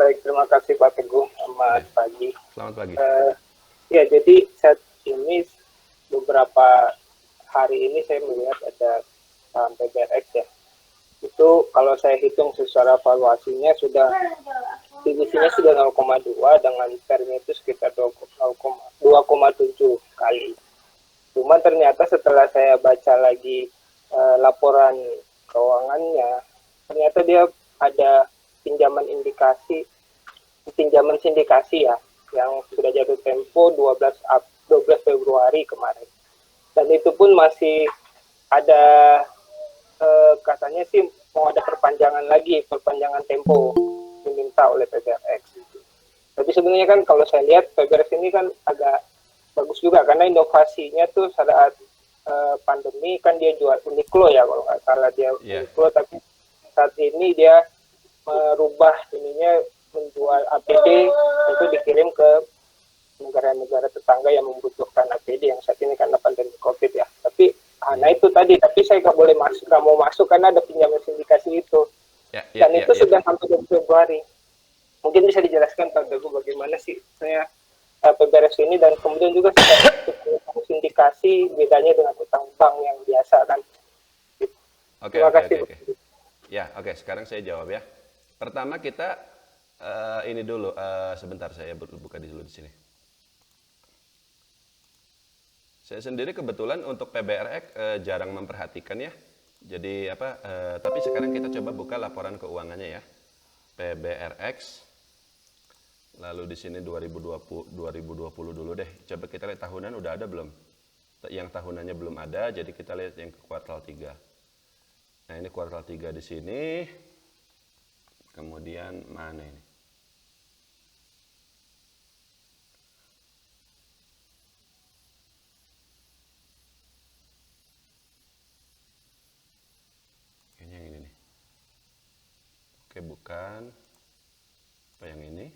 Baik, terima kasih Pak Teguh. Ya, Selamat pagi. selamat pagi. Ya, jadi saat ini beberapa hari ini saya melihat ada saham PBRX ya. Itu kalau saya hitung secara valuasinya sudah divisinya sudah 0,2 dengan pernya itu sekitar 2,7 kali. Cuma ternyata setelah saya baca lagi laporan keuangannya, ternyata dia ada pinjaman sindikasi ya, yang sudah jatuh tempo 12 Februari kemarin. Dan itu pun masih ada katanya sih mau ada perpanjangan tempo diminta oleh PBRX. Tapi sebenarnya kan kalau saya lihat PBRX ini kan agak bagus juga karena inovasinya tuh saat pandemi kan dia jual Uniqlo ya kalau nggak salah dia Ya, Uniqlo, tapi saat ini dia merubah menjual APD itu dikirim ke negara-negara tetangga yang membutuhkan APD yang saat ini karena pandemi COVID ya. Tapi nah ya, itu tadi, tapi saya nggak mau masuk karena ada pinjaman sindikasi itu. ya, ya, Dan ya, itu ya. sudah sampai 2 Februari. Mungkin bisa dijelaskan Pak Teguh bagaimana sih saya PBRX ini, dan kemudian juga sindikasi bedanya dengan utang bank yang biasa kan. Oke, Terima oke, kasih. oke, oke. Ya, oke. Sekarang saya jawab ya. Pertama kita ini dulu. Sebentar saya buka dulu di sini. Saya sendiri kebetulan untuk PBRX jarang memperhatikan ya. Jadi apa? Tapi sekarang kita coba buka laporan keuangannya ya. PBRX. Lalu di sini 2020 dulu deh. Coba kita lihat tahunan udah ada belum? Yang tahunannya belum ada, jadi kita lihat yang ke kuartal 3. Nah, ini kuartal 3 di sini. Kemudian mana ini? Kayaknya yang ini nih. Oke, bukan. Apa yang ini?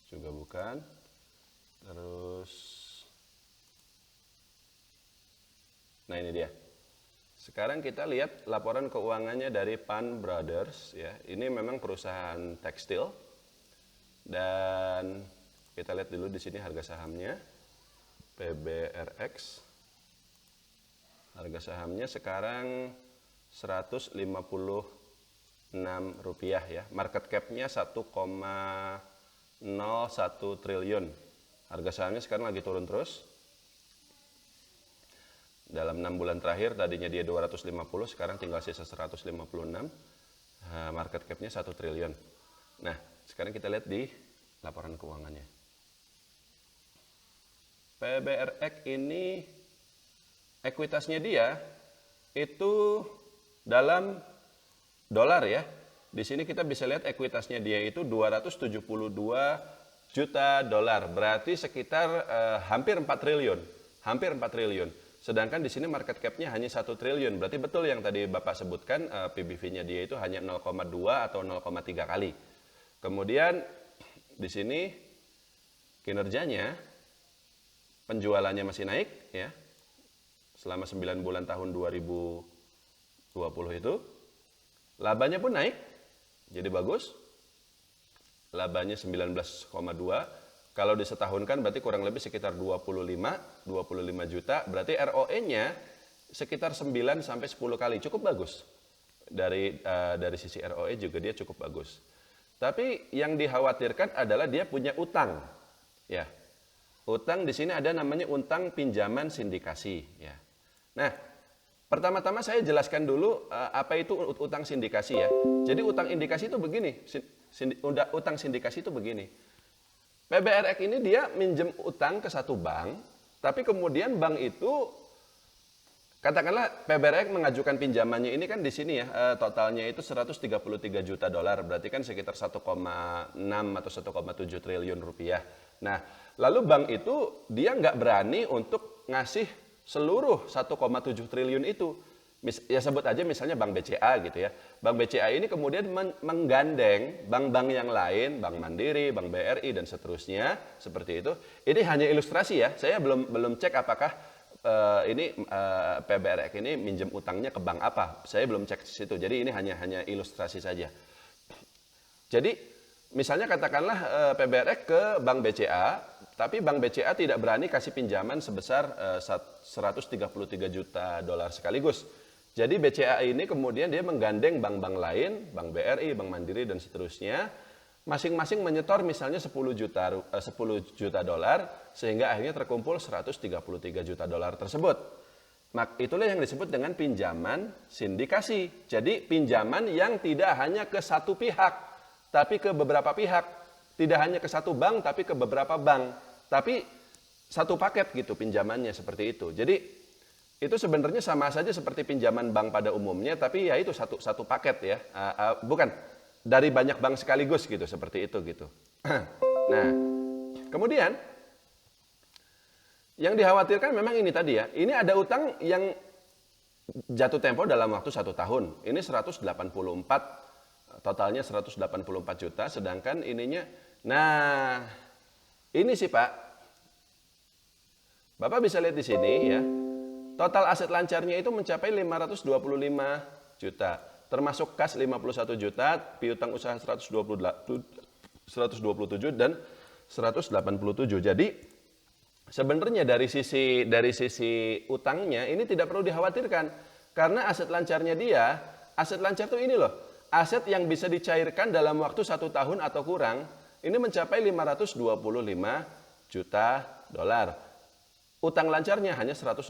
Juga bukan. Terus nah ini dia. Sekarang kita lihat laporan keuangannya dari Pan Brothers ya. Ini memang perusahaan tekstil dan kita lihat dulu di sini harga sahamnya PBRX. Harga sahamnya sekarang Rp156 ya. Market cap-nya 1,01 triliun. Harga sahamnya sekarang lagi turun terus. Dalam 6 bulan terakhir tadinya dia 250, sekarang tinggal sisa 156. Market cap-nya 1 triliun. Nah, sekarang kita lihat di laporan keuangannya. PBRX ini ekuitasnya dia itu dalam dolar ya. Di sini kita bisa lihat ekuitasnya dia itu 272 juta dolar. Berarti sekitar hampir 4 triliun. Hampir 4 triliun. Sedangkan di sini market cap-nya hanya 1 triliun. Berarti betul yang tadi Bapak sebutkan, PBV-nya dia itu hanya 0,2 atau 0,3 kali. Kemudian di sini kinerjanya, penjualannya masih naik ya. Selama 9 bulan tahun 2020 itu. Labanya pun naik. Jadi bagus. Labanya 19,2. Kalau disetahunkan berarti kurang lebih sekitar 25 juta. Berarti ROE-nya sekitar 9 sampai 10 kali. Cukup bagus. Dari sisi ROE juga dia cukup bagus. Tapi yang dikhawatirkan adalah dia punya utang. Ya. Utang di sini ada namanya utang pinjaman sindikasi, ya. Nah, pertama-tama saya jelaskan dulu apa itu utang sindikasi ya. Jadi utang indikasi itu begini. Utang sindikasi itu begini. PBRX ini dia minjem utang ke satu bank, tapi kemudian bank itu, katakanlah PBRX mengajukan pinjamannya ini kan di sini ya, totalnya itu 133 juta dolar, berarti kan sekitar 1,6 atau 1,7 triliun rupiah. Nah, lalu bank itu dia nggak berani untuk ngasih seluruh 1,7 triliun itu. Ya sebut aja misalnya Bank BCA gitu ya. Bank BCA ini kemudian menggandeng bank-bank yang lain, Bank Mandiri, Bank BRI dan seterusnya seperti itu. Ini hanya ilustrasi ya. Saya belum cek apakah PBRX ini minjem utangnya ke bank apa. Saya belum cek di situ. Jadi ini hanya ilustrasi saja. Jadi misalnya katakanlah PBRX ke Bank BCA, tapi Bank BCA tidak berani kasih pinjaman sebesar 133 juta dolar sekaligus. Jadi BCA ini kemudian dia menggandeng bank-bank lain, Bank BRI, Bank Mandiri dan seterusnya, masing-masing menyetor misalnya 10 juta dolar sehingga akhirnya terkumpul 133 juta dolar tersebut. Itulah yang disebut dengan pinjaman sindikasi. Jadi pinjaman yang tidak hanya ke satu pihak, tapi ke beberapa pihak. Tidak hanya ke satu bank, tapi ke beberapa bank. Tapi satu paket gitu pinjamannya seperti itu. Jadi itu sebenarnya sama saja seperti pinjaman bank pada umumnya, tapi ya itu satu paket ya. Bukan dari banyak bank sekaligus gitu, seperti itu gitu. Nah, kemudian yang dikhawatirkan memang ini tadi ya. Ini ada utang yang jatuh tempo dalam waktu 1 tahun. Ini 184, totalnya 184 juta, sedangkan ininya, nah ini sih Pak, Bapak bisa lihat di sini ya. Total aset lancarnya itu mencapai 525 juta, termasuk kas 51 juta, piutang usaha 127 dan 187. Jadi sebenarnya dari sisi utangnya ini tidak perlu dikhawatirkan karena aset lancarnya dia, aset lancar itu ini loh, aset yang bisa dicairkan dalam waktu 1 tahun atau kurang, ini mencapai 525 juta dolar. Utang lancarnya hanya 184,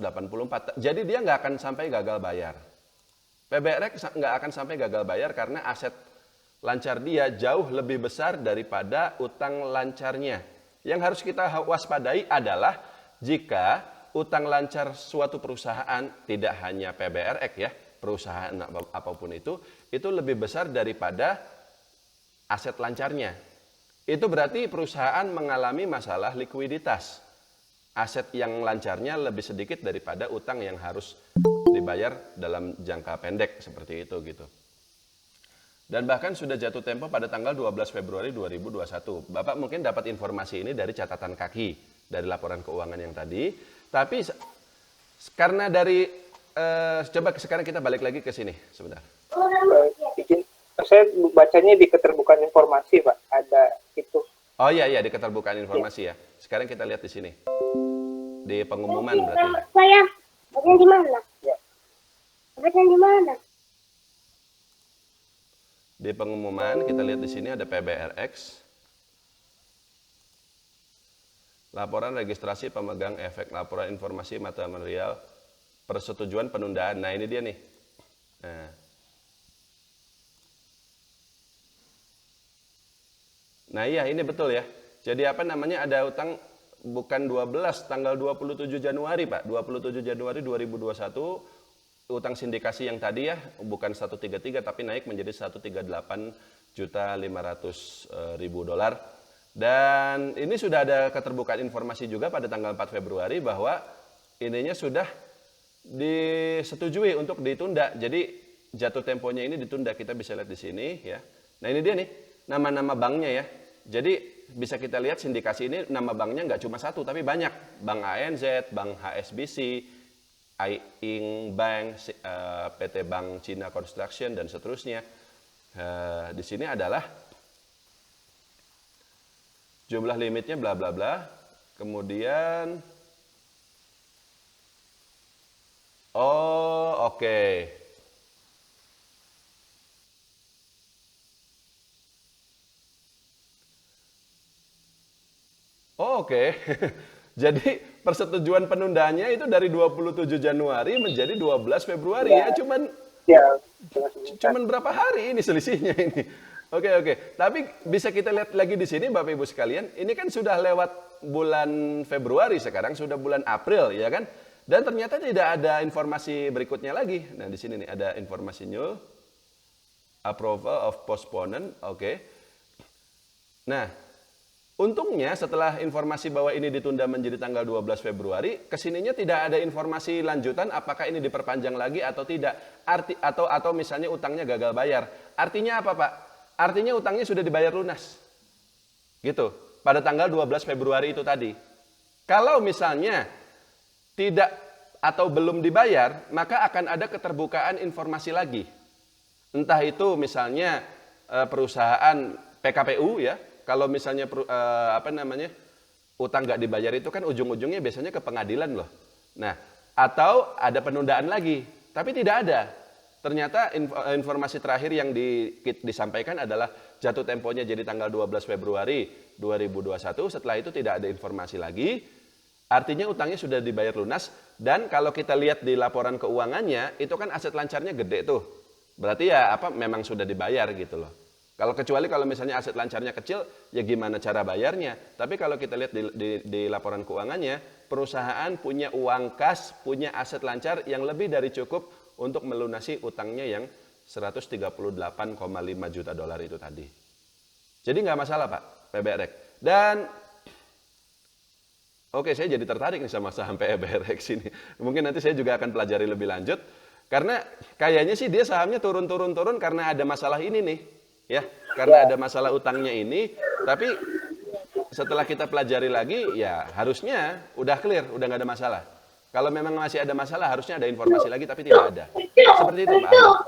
jadi dia nggak akan sampai gagal bayar. PBRX nggak akan sampai gagal bayar karena aset lancar dia jauh lebih besar daripada utang lancarnya. Yang harus kita waspadai adalah jika utang lancar suatu perusahaan, tidak hanya PBRX ya, perusahaan apapun itu lebih besar daripada aset lancarnya. Itu berarti perusahaan mengalami masalah likuiditas. Aset yang lancarnya lebih sedikit daripada utang yang harus dibayar dalam jangka pendek seperti itu gitu. Dan bahkan sudah jatuh tempo pada tanggal 12 Februari 2021. Bapak mungkin dapat informasi ini dari catatan kaki dari laporan keuangan yang tadi. Tapi karena dari coba sekarang kita balik lagi ke sini sebentar. Saya bacanya di keterbukaan informasi Pak, ada itu. Oh iya di keterbukaan informasi ya. Sekarang kita lihat di sini. Di pengumuman berarti. Saya bacanya di mana? Ya. Bacanya di mana? Di pengumuman kita lihat di sini ada PBRX. Laporan registrasi pemegang efek, laporan informasi material, persetujuan penundaan. Nah ini dia nih. Nah iya ini betul ya. Jadi apa namanya, ada utang bukan 12, tanggal 27 Januari Pak, 27 Januari 2021, utang sindikasi yang tadi ya, bukan 133 tapi naik menjadi 138.500.000 dolar. Dan ini sudah ada keterbukaan informasi juga pada tanggal 4 Februari bahwa ininya sudah disetujui untuk ditunda. Jadi jatuh temponya ini ditunda, kita bisa lihat di sini ya. Nah ini dia nih, nama-nama banknya ya. Jadi bisa kita lihat sindikasi ini nama banknya nggak cuma satu tapi banyak. Bank ANZ, Bank HSBC, Aing Bank, PT Bank Cina Construction dan seterusnya. Di sini adalah jumlah limitnya bla bla bla. Kemudian oke. Oke. Jadi persetujuan penundaannya itu dari 27 Januari menjadi 12 Februari ya. Cuman berapa hari ini selisihnya ini. Oke. Tapi bisa kita lihat lagi di sini Bapak Ibu sekalian, ini kan sudah lewat bulan Februari, sekarang sudah bulan April ya kan? Dan ternyata tidak ada informasi berikutnya lagi. Nah, di sini nih ada informasi new approval of postponement. Oke. Nah, untungnya setelah informasi bahwa ini ditunda menjadi tanggal 12 Februari, kesininya tidak ada informasi lanjutan apakah ini diperpanjang lagi atau tidak. Atau misalnya utangnya gagal bayar. Artinya apa Pak? Artinya utangnya sudah dibayar lunas. Gitu. Pada tanggal 12 Februari itu tadi. Kalau misalnya tidak atau belum dibayar, maka akan ada keterbukaan informasi lagi. Entah itu misalnya perusahaan PKPU ya, kalau misalnya utang nggak dibayar itu kan ujung-ujungnya biasanya ke pengadilan loh. Nah, atau ada penundaan lagi, tapi tidak ada. Ternyata informasi terakhir yang disampaikan adalah jatuh temponya jadi tanggal 12 Februari 2021, setelah itu tidak ada informasi lagi, artinya utangnya sudah dibayar lunas, dan kalau kita lihat di laporan keuangannya, itu kan aset lancarnya gede tuh, berarti ya memang sudah dibayar gitu loh. Kecuali kalau misalnya aset lancarnya kecil, ya gimana cara bayarnya. Tapi kalau kita lihat di laporan keuangannya, perusahaan punya uang kas, punya aset lancar yang lebih dari cukup untuk melunasi utangnya yang 138,5 juta dolar itu tadi. Jadi nggak masalah Pak, PBRX. Dan oke, saya jadi tertarik nih sama saham PBRX ini. Mungkin nanti saya juga akan pelajari lebih lanjut. Karena kayaknya sih dia sahamnya turun karena ada masalah ini nih. Ya, karena ada masalah utangnya ini. Tapi setelah kita pelajari lagi, ya harusnya udah clear, udah nggak ada masalah. Kalau memang masih ada masalah, harusnya ada informasi lagi, tapi tidak ada. Seperti itu Pak Ahmad.